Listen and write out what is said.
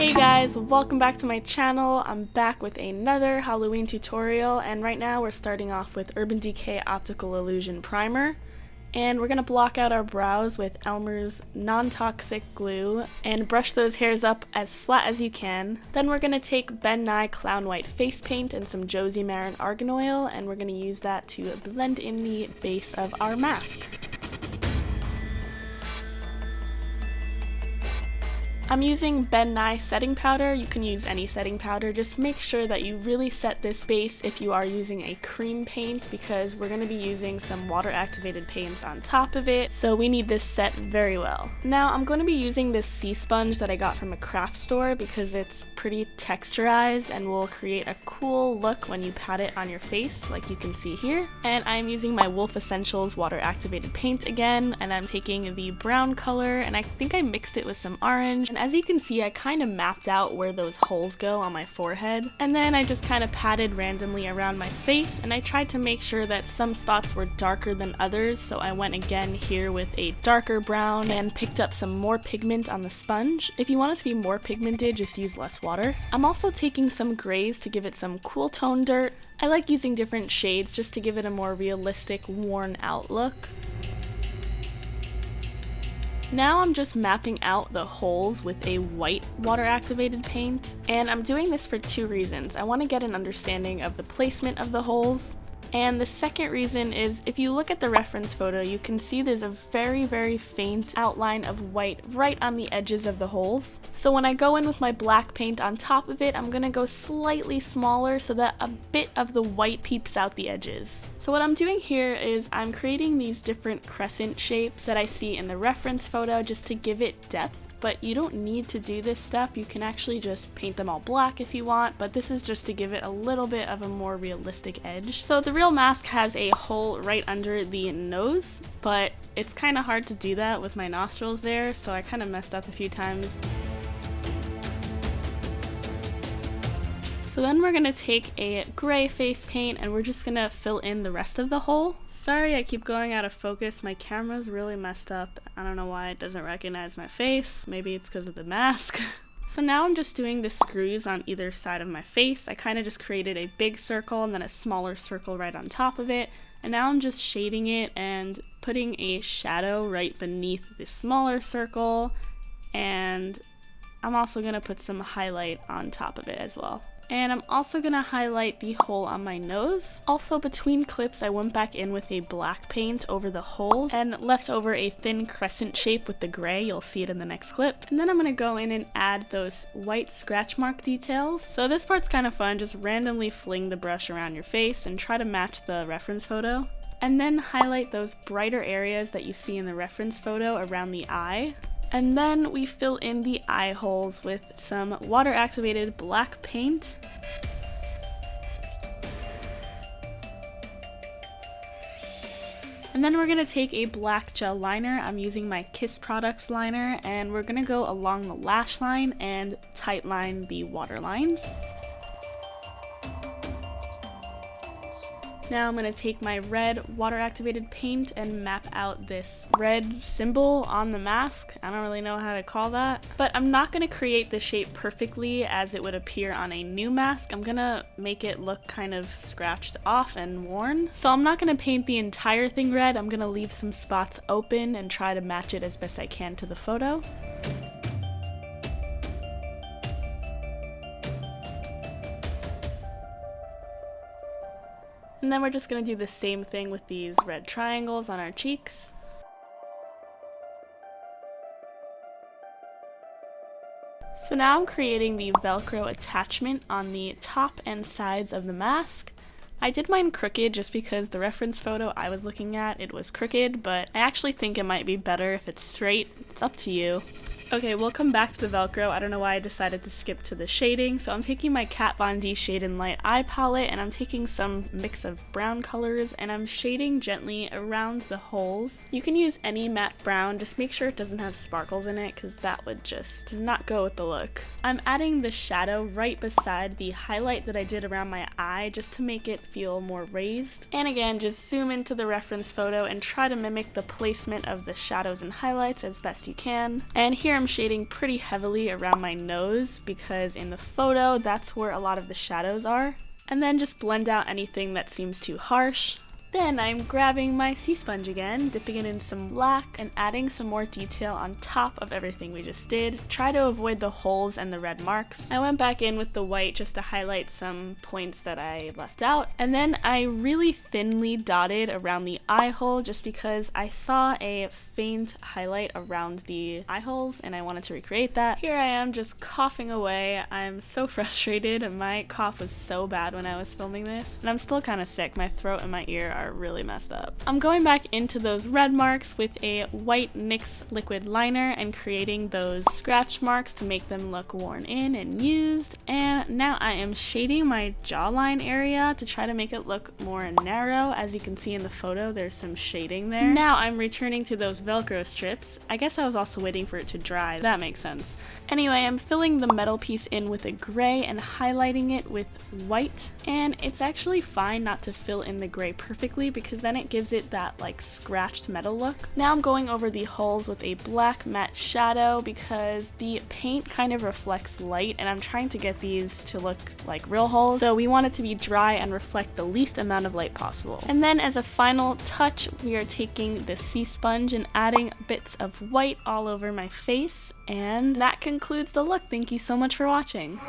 Hey guys, welcome back to my channel. I'm back with another Halloween tutorial, and right now we're starting off with Urban Decay Optical Illusion Primer. And we're going to block out our brows with Elmer's non-toxic glue and brush those hairs up as flat as you can. Then we're going to take Ben Nye Clown White face paint and some Josie Maran Argan Oil, and we're going to use that to blend in the base of our mask. I'm using Ben Nye setting powder. You can use any setting powder. Just make sure that you really set this base if you are using a cream paint, because we're going to be using some water activated paints on top of it, so we need this set very well. Now I'm going to be using this sea sponge that I got from a craft store because it's pretty texturized and will create a cool look when you pat it on your face like you can see here. And I'm using my Wolf Essentials water activated paint again, and I'm taking the brown color and I think I mixed it with some orange. And as you can see, I kind of mapped out where those holes go on my forehead, and then I just kind of patted randomly around my face, and I tried to make sure that some spots were darker than others, so I went again here with a darker brown and picked up some more pigment on the sponge. If you want it to be more pigmented, just use less water. I'm also taking some grays to give it some cool tone dirt. I like using different shades just to give it a more realistic, worn out look. Now I'm just mapping out the holes with a white water activated paint, and I'm doing this for two reasons. I want to get an understanding of the placement of the holes, and the second reason is if you look at the reference photo, you can see there's a very faint outline of white right on the edges of the holes. So when I go in with my black paint on top of it, I'm going to go slightly smaller so that a bit of the white peeps out the edges. So what I'm doing here is I'm creating these different crescent shapes that I see in the reference photo just to give it depth. But you don't need to do this step. You can actually just paint them all black if you want, but this is just to give it a little bit of a more realistic edge. So the real mask has a hole right under the nose, but it's kind of hard to do that with my nostrils there, so I kind of messed up a few times. So then we're going to take a gray face paint and we're just going to fill in the rest of the hole. Sorry, I keep going out of focus. My camera's really messed up. I don't know why it doesn't recognize my face. Maybe it's because of the mask. So now I'm just doing the screws on either side of my face. I kind of just created a big circle and then a smaller circle right on top of it. And now I'm just shading it and putting a shadow right beneath the smaller circle. And I'm also going to put some highlight on top of it as well. And I'm also going to highlight the hole on my nose. Also, between clips, I went back in with a black paint over the holes and left over a thin crescent shape with the gray. You'll see it in the next clip. And then I'm going to go in and add those white scratch mark details. So this part's kind of fun. Just randomly fling the brush around your face and try to match the reference photo. And then highlight those brighter areas that you see in the reference photo around the eye. And then we fill in the eye holes with some water activated black paint. And then we're going to take a black gel liner. I'm using my Kiss Products liner, and we're going to go along the lash line and tight line the waterline. Now I'm going to take my red water activated paint and map out this red symbol on the mask. I don't really know how to call that, but I'm not going to create the shape perfectly as it would appear on a new mask. I'm going to make it look kind of scratched off and worn. So I'm not going to paint the entire thing red. I'm going to leave some spots open and try to match it as best I can to the photo. And then we're just going to do the same thing with these red triangles on our cheeks. So now I'm creating the velcro attachment on the top and sides of the mask. I did mine crooked just because the reference photo I was looking at, it was crooked, but I actually think it might be better if it's straight. It's up to you. Okay, we'll come back to the Velcro. I don't know why I decided to skip to the shading. So I'm taking my Kat Von D Shade and Light eye palette, and I'm taking some mix of brown colors, and I'm shading gently around the holes. You can use any matte brown, just make sure it doesn't have sparkles in it, because that would just not go with the look. I'm adding the shadow right beside the highlight that I did around my eye, just to make it feel more raised. And again, just zoom into the reference photo and try to mimic the placement of the shadows and highlights as best you can. And here I'm I'm shading pretty heavily around my nose because in the photo, that's where a lot of the shadows are. And then just blend out anything that seems too harsh. Then I'm grabbing my sea sponge again, dipping it in some black, and adding some more detail on top of everything we just did. Try to avoid the holes and the red marks. I went back in with the white just to highlight some points that I left out. And then I really thinly dotted around the eye hole just because I saw a faint highlight around the eye holes and I wanted to recreate that. Here I am just coughing away. I'm so frustrated. My cough was so bad when I was filming this. And I'm still kind of sick. My throat and my ear are really messed up. I'm going back into those red marks with a white NYX liquid liner and creating those scratch marks to make them look worn in and used. And now I am shading my jawline area to try to make it look more narrow. As you can see in the photo, there's some shading there. Now I'm returning to those velcro strips. I guess I was also waiting for it to dry. That makes sense. Anyway, I'm filling the metal piece in with a gray and highlighting it with white. And it's actually fine not to fill in the gray perfectly because then it gives it that like scratched metal look. Now I'm going over the holes with a black matte shadow because the paint kind of reflects light and I'm trying to get these to look like real holes. So we want it to be dry and reflect the least amount of light possible. And then as a final touch, we are taking the sea sponge and adding bits of white all over my face. And that concludes the look. Thank you so much for watching.